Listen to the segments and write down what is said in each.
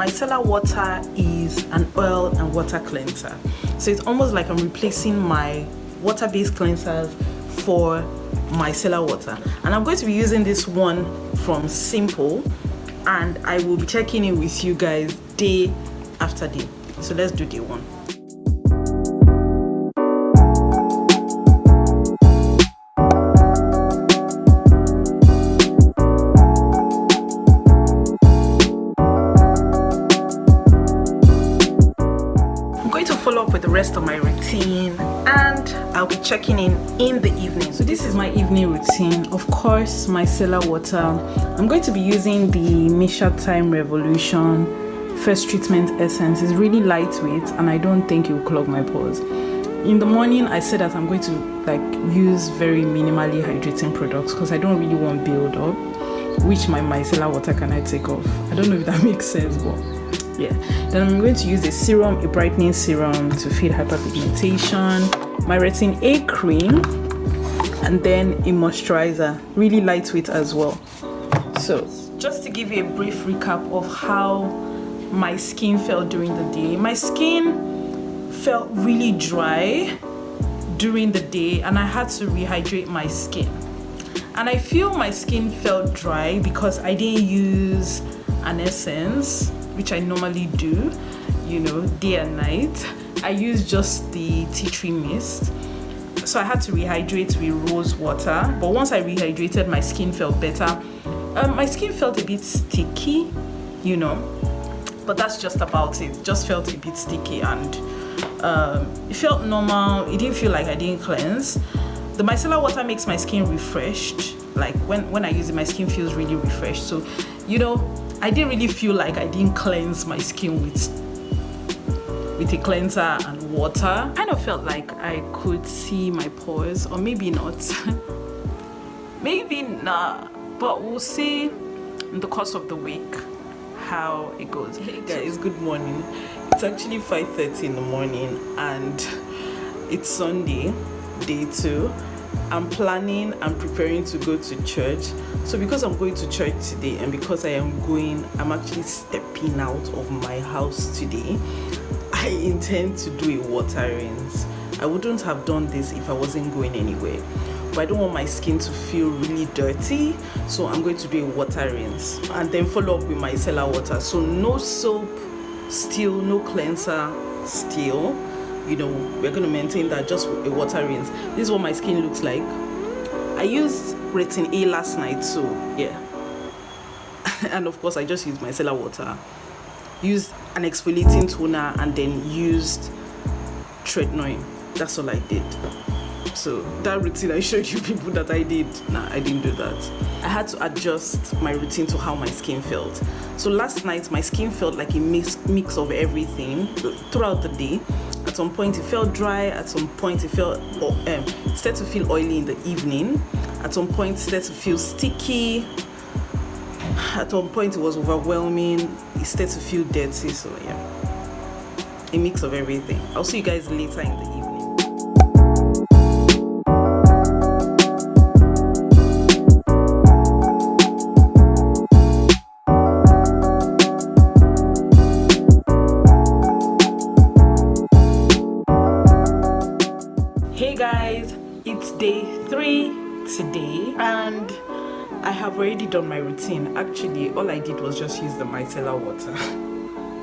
micellar water is an oil and water cleanser. So it's almost like I'm replacing my water-based cleansers for micellar water. And I'm going to be using this one from Simple, and I will be checking in with you guys day after day. So let's do day one. Follow up with the rest of my routine, and I'll be checking in the evening. So this is my evening routine. Of course, micellar water. I'm going to be using the Misha Time Revolution First Treatment Essence. It's really lightweight and I don't think it will clog my pores. In the morning, I said that I'm going to use very minimally hydrating products because I don't really want build up, which my micellar water can I take off. I don't know if that makes sense, but yeah. Then I'm going to use a serum, a brightening serum to feed hyperpigmentation, my retin A cream, and then a moisturizer, really lightweight as well. So just to give you a brief recap of how my skin felt during the day. My skin felt really dry during the day and I had to rehydrate my skin. And I feel my skin felt dry because I didn't use an essence, which I normally do, day and night. I use just the tea tree mist. So I had to rehydrate with rose water. But once I rehydrated, my skin felt better. My skin felt a bit sticky, but that's just about it. Just felt a bit sticky and it felt normal. It didn't feel like I didn't cleanse. The micellar water makes my skin refreshed. Like when I use it, my skin feels really refreshed. So, I didn't really feel like I didn't cleanse my skin with a cleanser and water. Kind of felt like I could see my pores, or maybe not. Maybe not, but we'll see in the course of the week how it goes. Hey guys, good morning. It's actually 5:30 in the morning and it's Sunday, day 2. I'm planning and preparing to go to church. So because I'm going to church today and because I'm actually stepping out of my house today, I intend to do a water rinse. I wouldn't have done this if I wasn't going anywhere, but I don't want my skin to feel really dirty, so I'm going to do a water rinse and then follow up with my micellar water. So no soap still, no cleanser still. We're going to maintain that, just a water rinse. This is what my skin looks like. I used retin A last night, so yeah. And of course I just used micellar water, used an exfoliating toner, and then used tretinoin. That's all I did. So that routine I showed you people that I did, I didn't do that. I had to adjust my routine to how my skin felt. So last night my skin felt like a mix of everything throughout the day. At some point it felt dry, at some point it started to feel oily in the evening, at some point it started to feel sticky, at one point it was overwhelming, it started to feel dirty. So yeah, a mix of everything. I'll see you guys later in the evening. Hey guys, it's day 3 today and I have already done my routine. Actually, all I did was just use the micellar water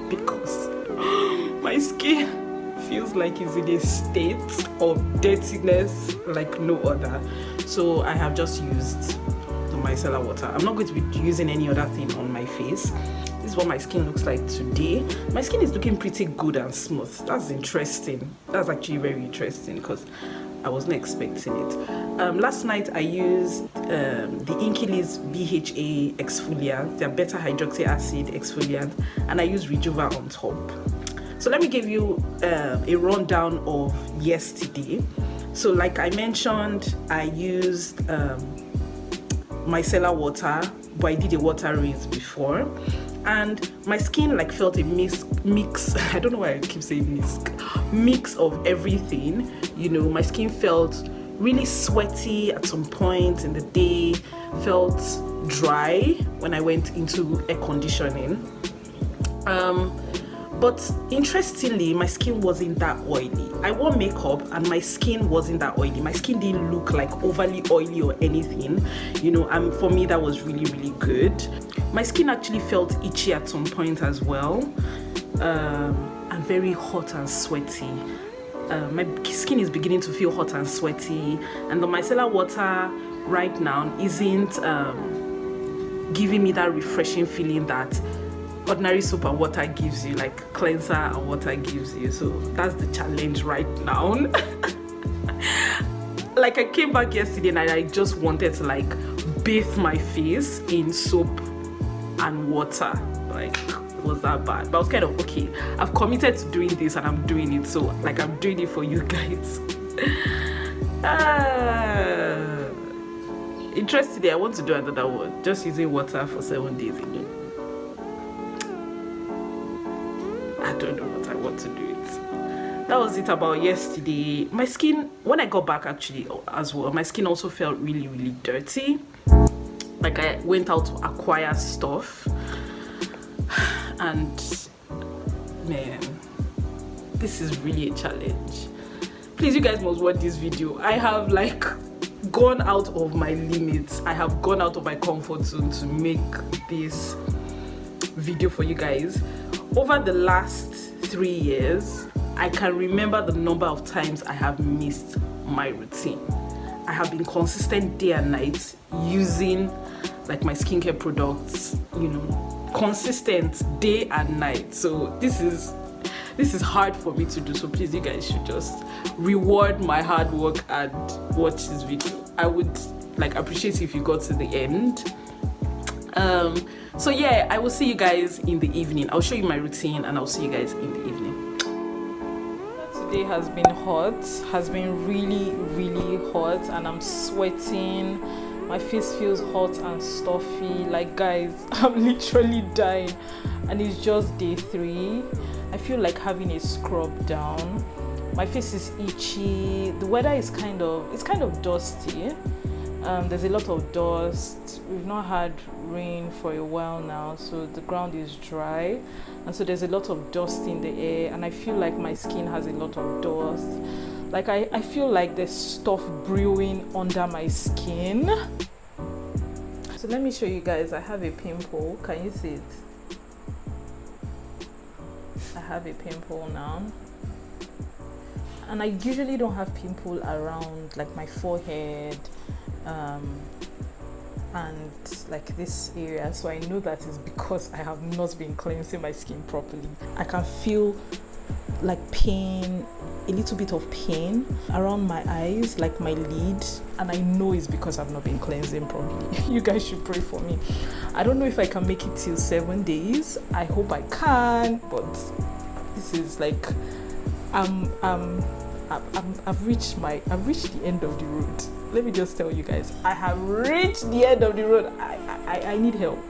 because my skin feels like it's in a state of dirtiness like no other. So I have just used the micellar water. I'm not going to be using any other thing on my face. This is what my skin looks like today. My skin is looking pretty good and smooth. That's interesting. That's actually very interesting because I wasn't expecting it. Last night I used the Inky's BHA exfoliant, their beta hydroxy acid exfoliant, and I used Rejuva on top. So let me give you a rundown of yesterday. So like I mentioned, I used micellar water, but I did a water rinse before, and my skin felt a mix. I don't know why I keep saying mix of everything. My skin felt really sweaty at some point in the day, felt dry when I went into air conditioning, But interestingly, my skin wasn't that oily. I wore makeup and my skin wasn't that oily. My skin didn't look like overly oily or anything, you know, and for me that was really, really good. My skin actually felt itchy at some point as well, and very hot and sweaty. My skin is beginning to feel hot and sweaty, and the micellar water right now isn't giving me that refreshing feeling that ordinary soap and water gives you, like cleanser and water gives you. So that's the challenge right now. Like I came back yesterday and I just wanted to like bathe my face in soap and water. Like it was that bad, but I was kind of okay, I've committed to doing this and I'm doing it, so like I'm doing it for you guys. Interestingly, I want to do another one, just using water for 7 days again. I don't know what I want to do it. That was it about yesterday. My skin, when I got back actually as well, my skin also felt really, really dirty. Like I went out to acquire stuff. And man, this is really a challenge. Please, you guys must watch this video. I have like gone out of my limits. I have gone out of my comfort zone to make this video for you guys. Over the last 3 years, I can remember the number of times I have missed my routine. I have been consistent day and night using like my skincare products, you know, consistent day and night. So this is hard for me to do, so please, you guys should just reward my hard work and watch this video. I would like appreciate if you got to the end. So yeah, I will see you guys in the evening. I'll show you my routine and I'll see you guys in the evening. Today has been hot, has been really, really hot, and I'm sweating. My face feels hot and stuffy. Like guys, I'm literally dying, and it's just day 3. I feel like having a scrub down. My face is itchy. The weather is kind of dusty. There's a lot of dust. We've not had rain for a while now, so the ground is dry, and so there's a lot of dust in the air, and I feel like my skin has a lot of dust. Like I feel like there's stuff brewing under my skin. So let me show you guys. I have a pimple. Can you see it? I have a pimple now, and I usually don't have pimple around like my forehead and like this area, so I know that is because I have not been cleansing my skin properly. I can feel like pain, a little bit of pain around my eyes, like my lid, and I know it's because I've not been cleansing properly. You guys should pray for me. I don't know if I can make it till 7 days. I hope I can, but this is like I've reached the end of the road. Let me just tell you guys, I have reached the end of the road. I need help.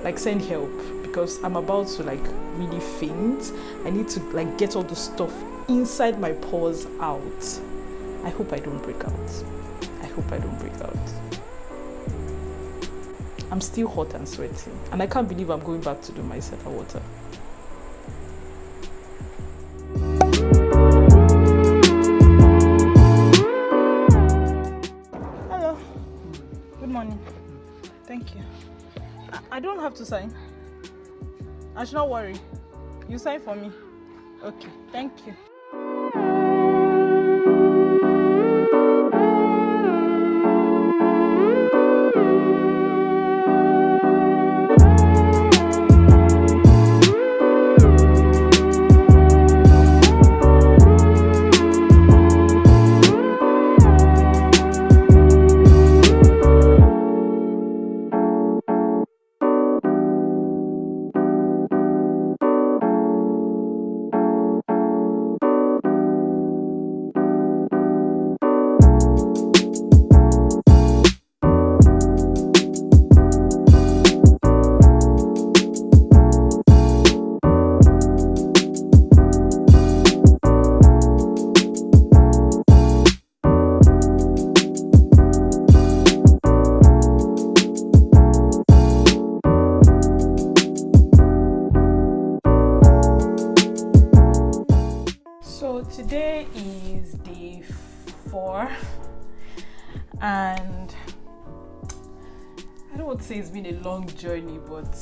Like send help, because I'm about to like really faint. I need to like get all the stuff inside my pores out. I hope I don't break out. I hope I don't break out. I'm still hot and sweaty, and I can't believe I'm going back to do my micellar water. Hello. Good morning. Thank you. I don't have to sign. I should not worry. You sign for me. Okay. Thank you. and I don't want to say it's been a long journey, but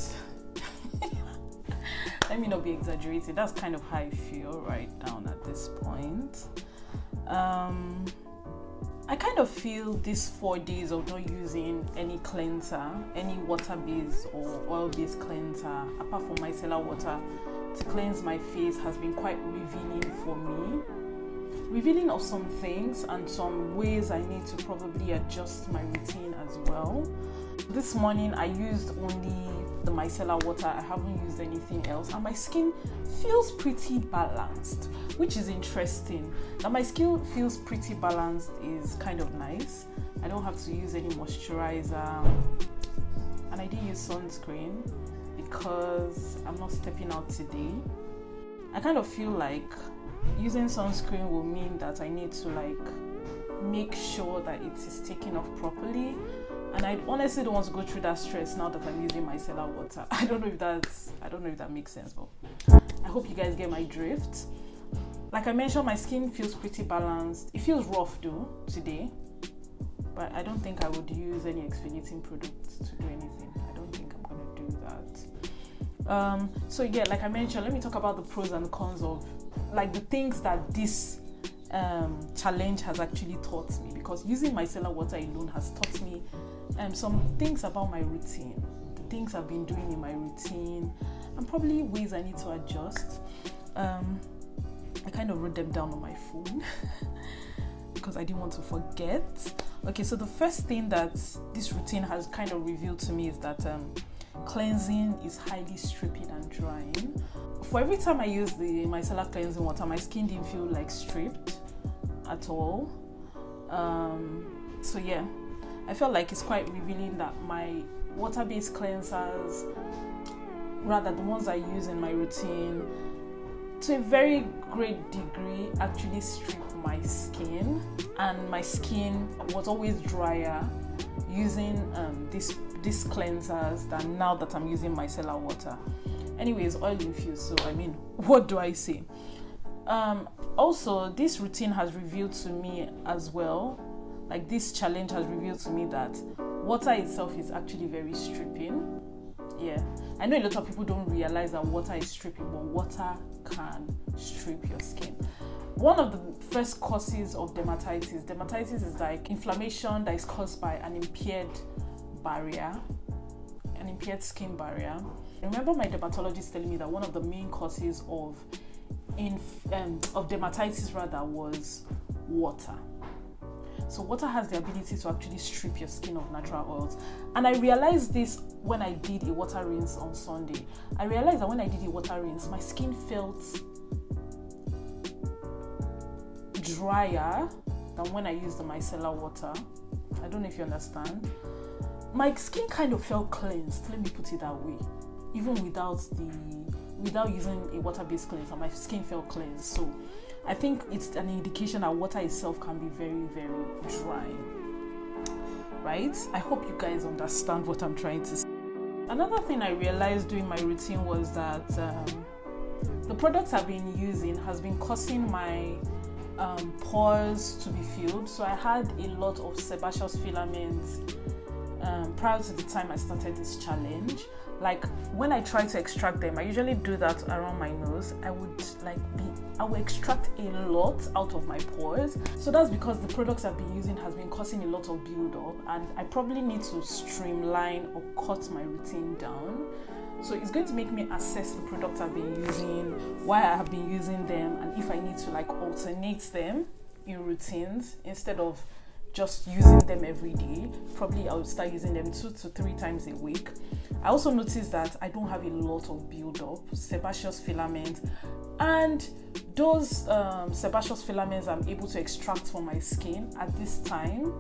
let me not be exaggerating. That's kind of how I feel right now at this point. I kind of feel these 4 days of not using any cleanser, any water-based or oil-based cleanser, apart from micellar water, to cleanse my face has been quite revealing for me. Revealing of some things and some ways I need to probably adjust my routine as well. This morning I used only the micellar water. I haven't used anything else, and my skin feels pretty balanced, which is interesting. That my skin feels pretty balanced is kind of nice. I don't have to use any moisturizer, and I didn't use sunscreen because I'm not stepping out today. I kind of feel like using sunscreen will mean that I need to make sure that it is taken off properly, and I honestly don't want to go through that stress now that I'm using micellar water. I don't know if that makes sense, but I hope you guys get my drift. Like I mentioned, my skin feels pretty balanced. It feels rough though today, but I don't think I would use any exfoliating products to do anything. I don't think I'm gonna do that. So yeah, like I mentioned, let me talk about the pros and cons of the things that this challenge has actually taught me, because using micellar water alone has taught me some things about my routine, the things I've been doing in my routine, and probably ways I need to adjust. I kind of wrote them down on my phone because I didn't want to forget. Okay, so the first thing that this routine has kind of revealed to me is that cleansing is highly stripping and drying. For every time I use the micellar cleansing water, my skin didn't feel stripped at all. So yeah, I felt like it's quite revealing that my water-based cleansers, rather the ones I use in my routine, to a very great degree actually strip my skin, and my skin was always drier using these cleansers than now that I'm using micellar water. Anyways, oil infused, so I mean, what do I say? Also, this routine has revealed to me as well, this challenge has revealed to me that water itself is actually very stripping. Yeah, I know a lot of people don't realize that water is stripping, but water can strip your skin. One of the first causes of dermatitis is inflammation that is caused by an impaired skin barrier. I remember my dermatologist telling me that one of the main causes of dermatitis was water. So water has the ability to actually strip your skin of natural oils. And I realized this when I did a water rinse on Sunday. I realized that when I did a water rinse, my skin felt drier than when I used the micellar water. I don't know if you understand. My skin kind of felt cleansed, let me put it that way. Even without using a water-based cleanser, my skin felt cleansed. So I think it's an indication that water itself can be very, very drying, right? I hope you guys understand what I'm trying to say. Another thing I realized during my routine was that the products I've been using has been causing my pores to be filled. So I had a lot of sebaceous filaments prior to the time I started this challenge. When I try to extract them, I usually do that around my nose. I would extract a lot out of my pores. So that's because the products I've been using has been causing a lot of build-up, and I probably need to streamline or cut my routine down. So it's going to make me assess the products I've been using, why I have been using them, and if I need to alternate them in routines instead of just using them every day. Probably I would start using them 2 to 3 times a week. I also noticed that I don't have a lot of build-up, sebaceous filaments, and those sebaceous filaments I'm able to extract from my skin at this time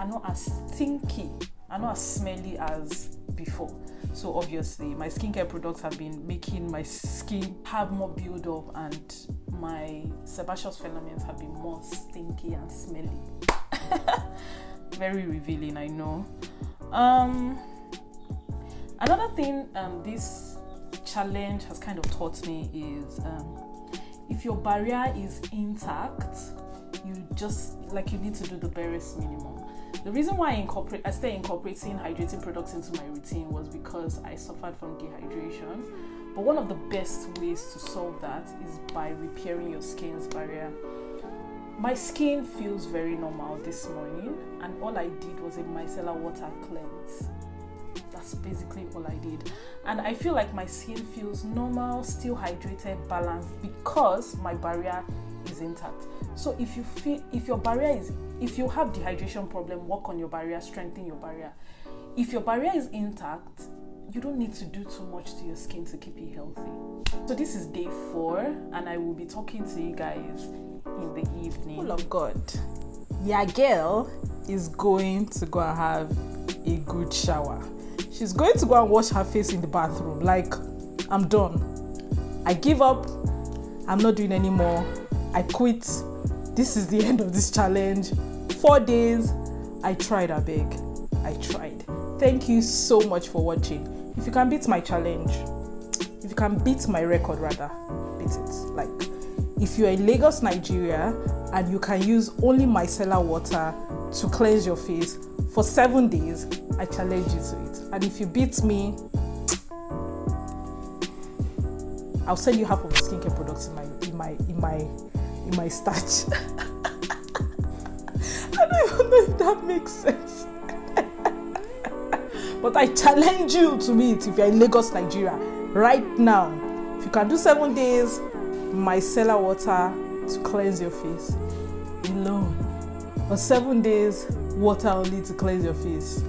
are not as stinky, are not as smelly as before. So obviously my skincare products have been making my skin have more build-up, and my sebaceous filaments have been more stinky and smelly. Very revealing, I know. Another thing this challenge has kind of taught me is if your barrier is intact, you need to do the barest minimum. The reason why I started incorporating hydrating products into my routine was because I suffered from dehydration. But one of the best ways to solve that is by repairing your skin's barrier. My skin feels very normal this morning, and all I did was a micellar water cleanse. That's basically all I did. And I feel like my skin feels normal, still hydrated, balanced, because my barrier is intact. So if you have dehydration problem, work on your barrier, strengthen your barrier. If your barrier is intact, you don't need to do too much to your skin to keep it healthy. So this is day 4, and I will be talking to you guys in the evening. Oh God, your girl is going to go and have a good shower. She's going to go and wash her face in the bathroom. Like, I'm done. I give up. I'm not doing anymore. I quit. This is the end of this challenge. 4 days. I tried, I beg. I tried. Thank you so much for watching. If you can beat my challenge, if you can beat my record rather, beat it. Like, if you're in Lagos, Nigeria, and you can use only micellar water to cleanse your face for 7 days, I challenge you to it. And if you beat me, I'll send you half of the skincare products in my stash. I don't even know if that makes sense. But I challenge you to meet if you're in Lagos, Nigeria, right now. If you can do 7 days, micellar water to cleanse your face alone, or 7 days, water only to cleanse your face,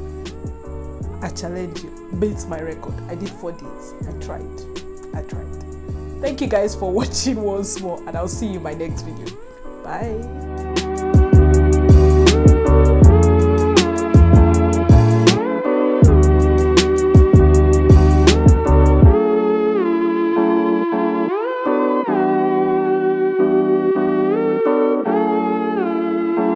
I challenge you. Beat my record. I did 4 days. I tried. Thank you guys for watching once more, and I'll see you in my next video. Bye.